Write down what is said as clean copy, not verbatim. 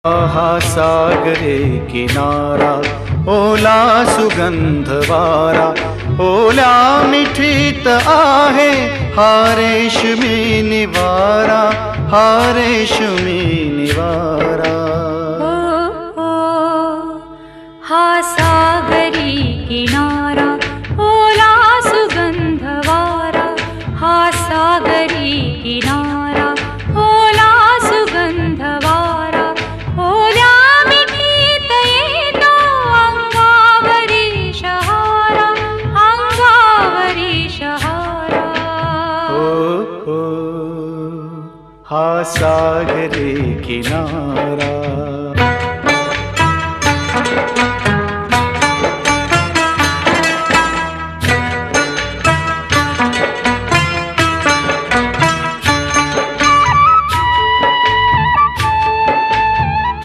हा सागरे किनारा, ओला सुगंध वारा, ओल्या मिठीत आहे हा रेशमी निवारा, हा रेशमी निवारा. हा सागरी किनारा, ओला सुगंध वारा, हा सागरी किनारा, ओला सुगंध वारा, ओल्या मिठीत येतो अंगावरी शहारा, अंगावरी शहारा. हा सागरी किनारा.